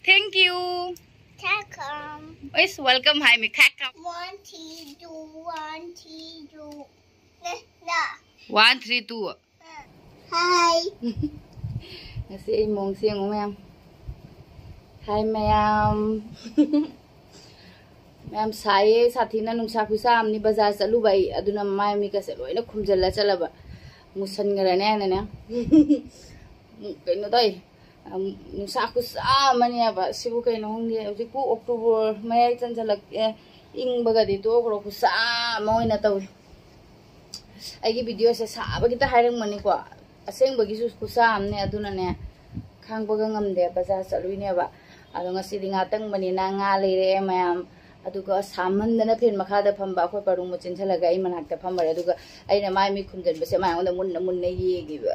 Thank you. It's welcome. Hi, me crack up. 1, 3, 2, 1, 3, 2. 1, 3, 2. Hi. Nasi mong siang ma'am. Hi ma'am. Ma'am sai sathi na nung saku sam ni bazar chalu bai aduna mai mi ka se loina khumjalla chalaba musan garane na kaino dai nung saku sa mani aba sibu kaino hongni hojik pu October mai chan chalak ing baga di to kro ku sa moina taw ai gi video se sa ba kita hairang mani ko aseng bagi su ku sa amne aduna ne khang baga ngamde bazar chalu ni ba ado ngasi di ngatangbagi na nga leire mayam aduga samandana fen makhada phamba khoi paru mo chinthalaga ai manakta phambare aduga aina mai mi khumjan base mai onda munna yegi ba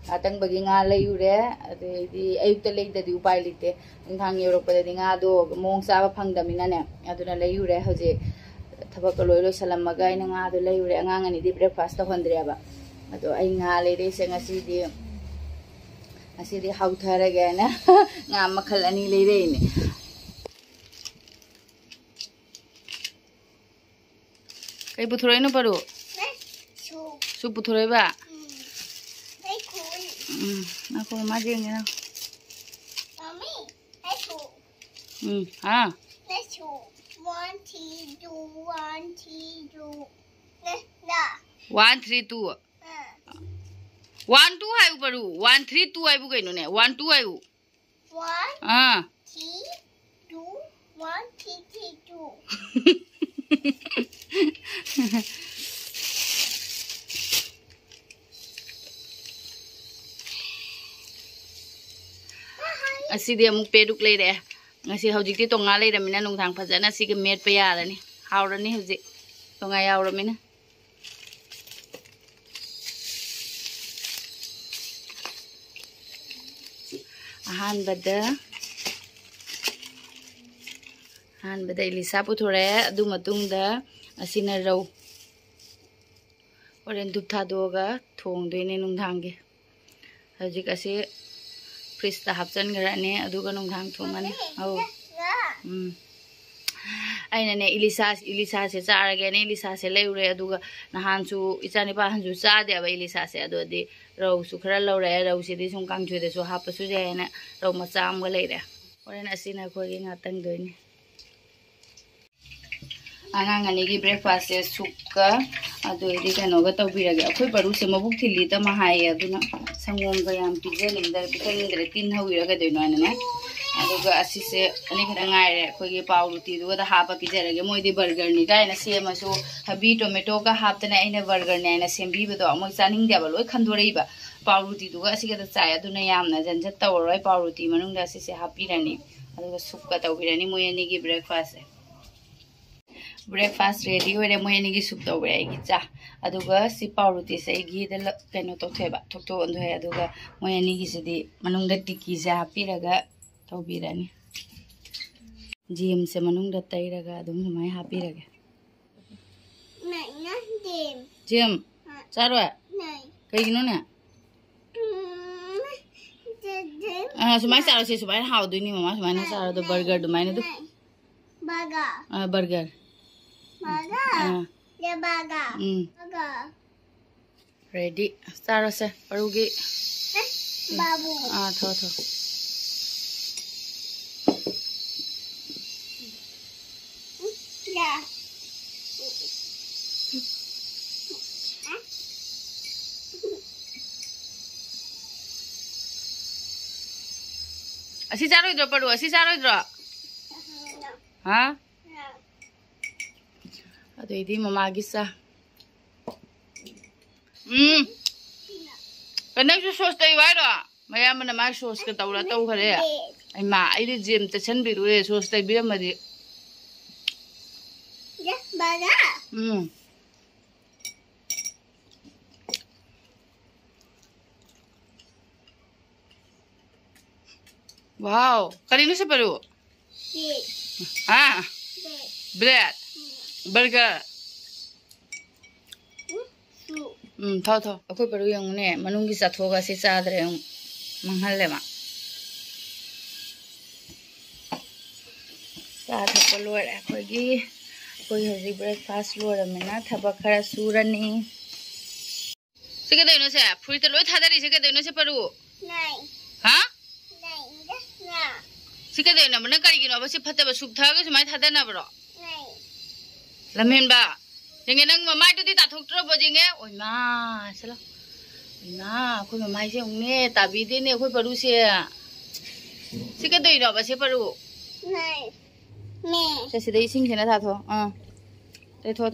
ngatangbagi nga leiyure adi ayukta leida di upai lite inthang europada di nga do mong saba phangdamina ne aduna leiyure hoje thabak loi loi salamaga ina nga do leiyure angang ani di breakfast ta hondre ba ado ai nga leire se ngasi di hauthara ga na nga makhal ani leire ne Kay puturay no Paru? Su puturay ba? Ako maging na. Mami, ha? 1, 3, 2, 1, 3, 2. 1, 3, 2. 1, 2 hai Paru. 1, 3, 2 hai bu kaino ne. 1, 2 hai bu. 1, 3, 2, 1, 3, 2. Asidi amuk peduk leire ngasi hojikti tonga leiramina nungthang phajana sigi met pa yarani haurani hojik tonga yauramina ahanbada ilisa puthore adu matungda asina rau oren dup thadoga thongdoine nungthangge hojik asi fridge ta hapchan garane aduga nungthang thongani au aina ne ilisa se charage ne ilisa se leure aduga nahanchu ichani pa hanju chade aba ilisa se adodi rau su khara laure rau se di sung kangchu de so hapa su jaina rau macham ga leire oren asina khoi ngatang doini angang ani gi breakfast se sukka adu edi kano ga tawbirage akhoi paru se mabuk thili ta ma hai aduna sangom ga yam pijelingdar pijelingdar tin hawiraga doino ne aduga asise ani khara ngaire khoi gi pawruti du da hapa pijerage moidi burger ni gaina se masu habi tomato ga haptana aina burger ne na sembi bedo amoi chaning deba loi khandorei ba pawruti du ga asiga da chai aduna yamna janjat tawroi pawruti manung da asise hapirani aduga sukka tawbirani moyani gi breakfast ready ore moyani gi sup tawre gi cha aduga si pawruti se gi da keno to theba thokto ondu hai aduga moyani gi sidi manung da tiki ja hapiraga tawbirani jim se manung da tairaga adum mai hapiraga jim charwa kaigino na sumai charo se sumai how do ni mama sumai na charo do burger do mai na do burger ready charo se parugi babu tho Asi charo idro Paru asi charo idro ha ado idi mama gisa kanang su sauce tai wai ro mayam na ma sauce ka tawra taw khare ai ma ai di gym te chan bi ru e sauce tai bi ma di baga wow kanino se Paru ha bread burger thao thao akoi Paru yang ne manung gi chathoga se chadre manghal le ma चा थक लोर कोई हजी breakfast लोरमेना थबक खरा सूरनी से कदनो से फुरी तो लोय थादरी से कदनो से परू नहीं हां नहीं ना से कदनो मन करिगिनो बसे फतब सुप थागे सुमाय थादना ब्रो नहीं लमेन बा जेंगे नंग ममाय तुदी ताथोक्ट्रो बजेंगे ओइमा चलो ओइमा कोई ममाय से उंगने ताबी देने कोई परू से कदनो बसे परू नहीं मैं से दे सिंग से ना थाथो तेथो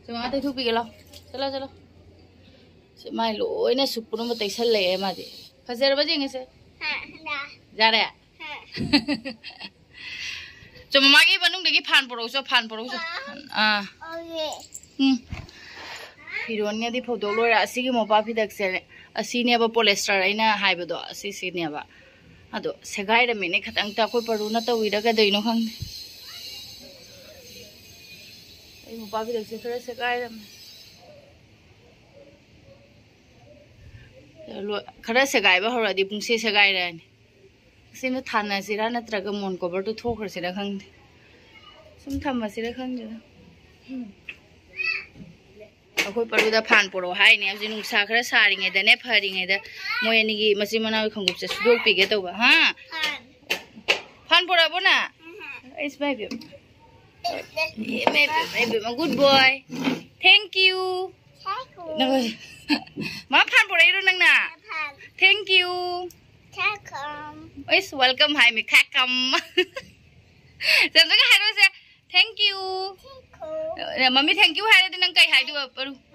चमा तेथो पी गेलो चलो से माय लोइना सुपुनो म तैसल ले मादे फजर बजेंगे से हां जा रे हां चमा मागे बनुंग देगी फान परो आ ओके फिरोन्या दी फोटो लोरा असिगी मोपा फिदक से असिनेबा पोलिस्टर आइना हाइबदो असिसिनेबा अदो सेगाइर मेने खतंग ता कोई परू न तविरा का दैनो खंग ए मोपा फिदक से खरा सेगाइर लो खरा सेगाइबा हरदी पुंसे सेगाइर नि सिनु थाना सिरा नत्रगा मोन कवर तो थोखर सिरा खंग सुम थम्मा सिरा खंग अखोई परुदा फान पोरो हाइने अब नुंसा खरा सारिङैदने फरिङैदा मोय अनिगी मसि मनाउ खंगुपसे सुदोक पिगे तौबा हा फान पोराबो ना it's my baby good boy thank you मा फान पोराइरो नंगना थैंक यू इस वेलकम हाय मी खाकम जंजगा हारो से thank you mummy thank you hi नंग कई हाय दु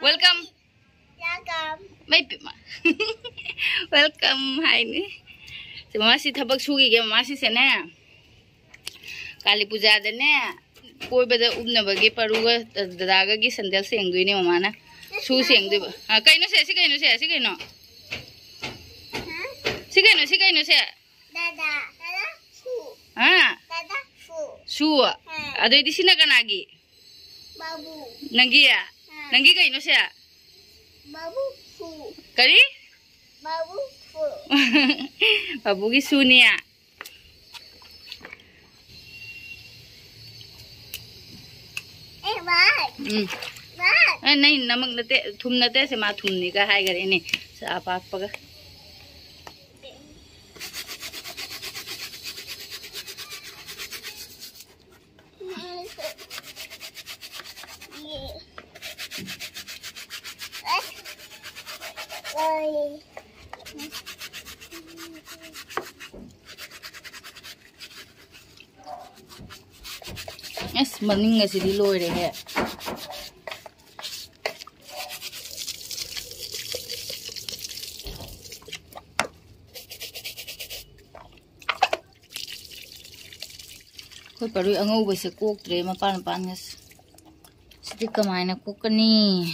वेलकम मैं वेलकम हाय नि से मासी थबक सुगी के मासी से ने काली पूजा दने कोई बदा उबनबगे परुगा दादागा की संदेल से एंगदुइने ममाना सु से एंगदुबा कइनो से कइनो से दादा सु हां दादा सु अदोइदि सिना कनागी बाबू नंगिया नंगी कइनो से बाबू फू करी बाबू फू बाबू की सुनिया ए बात नहीं नमक नते थुम नते से मा थुमनी का हाय करे ने आप पगा Yes, mending nggak sih di luar deh ya. Kau perlu angau bisa cook deh, mapan panas. Sedikit mainnya cook nih.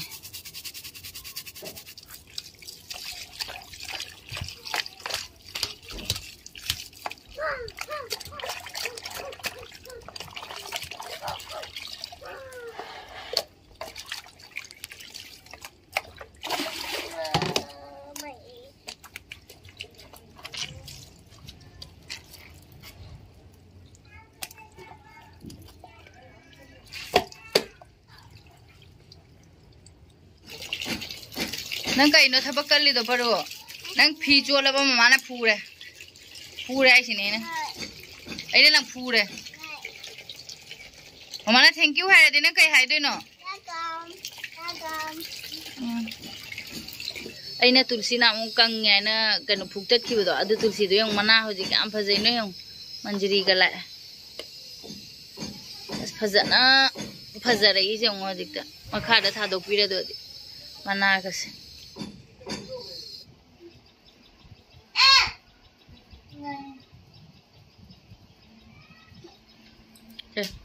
Nang kaino thaba kalli do paro nang phi chola ba mama na phure ai sine na ai nang phure mama na thank you hai de na kai hai de no ai na tulsi na mu kang nge na kanu phuktat ki do adu tulsi do yang mana hoji kam phajai no yang manjiri ga la phajana phajara I jeng hoji ta makha da tha do pira do mana ka se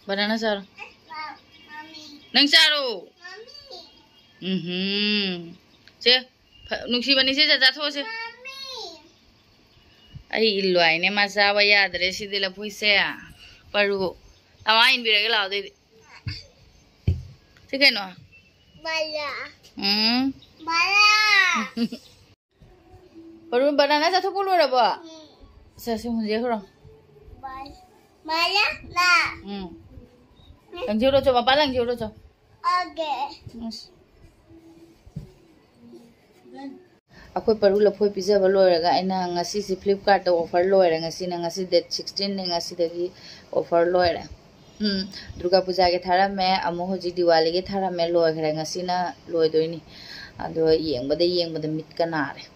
banana saro nang saro se nuksi bani se ja tho se ai ilwai ne ma sa ba ya dre si de la puise a paru awa in bire la de se ke no bala bala paru banana sa tho polo ra ba Sa si hunje khro. Mala na. Lang jiro cho papa lang jiro cho. Okay. Aku Paru lapoi pizza baloiraga aina ngasi si Flipkart offer loira ngasi na ngasi date 16 ne ngasi dagi offer loira. Durga Puja ke thara me amu hoji Diwali ke thara me loira ngasi na loi doini. Ado yeng bada mit kanare.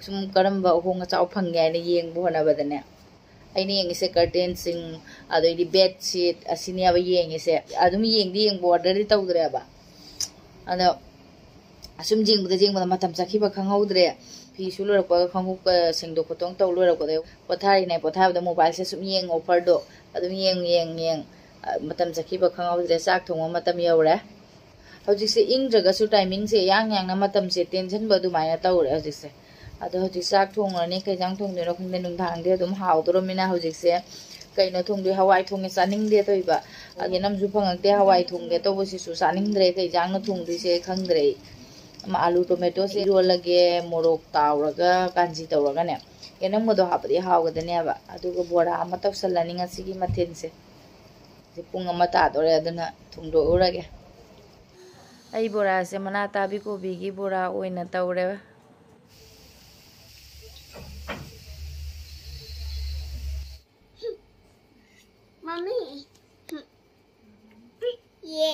Sum karamba honga chau phangya ne yeng bo na badane. Aini yeng se curtain sing ado di bed sheet asini aba yeng se adum yeng di yeng border di tawdre ba. Ado asum jing bada matam sakhi ba khanghaudre fi su lor ko khanghu ka singdo khotong taw lor ko de pothari ne potha da mobile se sum yeng offer do adum yeng matam sakhi ba khanghaudre sak thong matam yaure hoji se ing jaga su timing se yang na matam se tension ba du mai taw re hoji se ado hoji sak thong ne kai jang thong de ro khung de nung thang de dum haw do mina hoji se kai na thong de hawai thong e saning de toy ba age nam ju phang te hawai thong de to bo si su saning dre kai jang na thong de se khang dre आलू tomato से रोलगे मोरक तावरगा कांजी तवरगा ने केनम मदो हापदि हावगदने बा अदुगा बोरा अमा तवसलनि ngasiगी मथेन से जे पुंग अमा तादोरे अदना थुंदो उरगे आई बोरा से मना ताबी कोबी गी बोरा ओइना तवरे मम्मी ये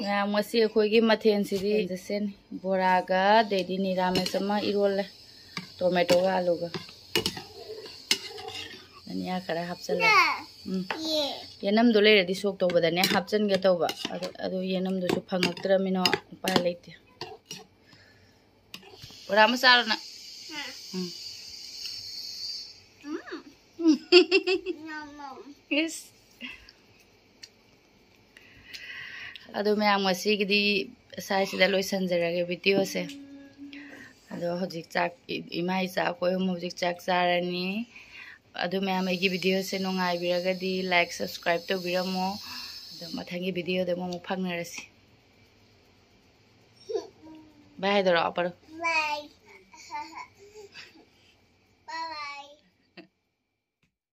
Nga masi akhoi mathen sidi sen bora ga dedi nirame sama irol tomato ga alu ga ania kara hapsala yenam dole ready sok to badane hapchan ge to ba adu yenam du su phangaktra mino pa leite bora ma sar na yes ado me am ngasi gidi sai sida loi sanjara video se ado hojik chak imai cha ko hojik chak charani ado me am egi video se nongai biraga di like subscribe to biramo ado mathangi video de mo phangnarasi bye dora aparo bye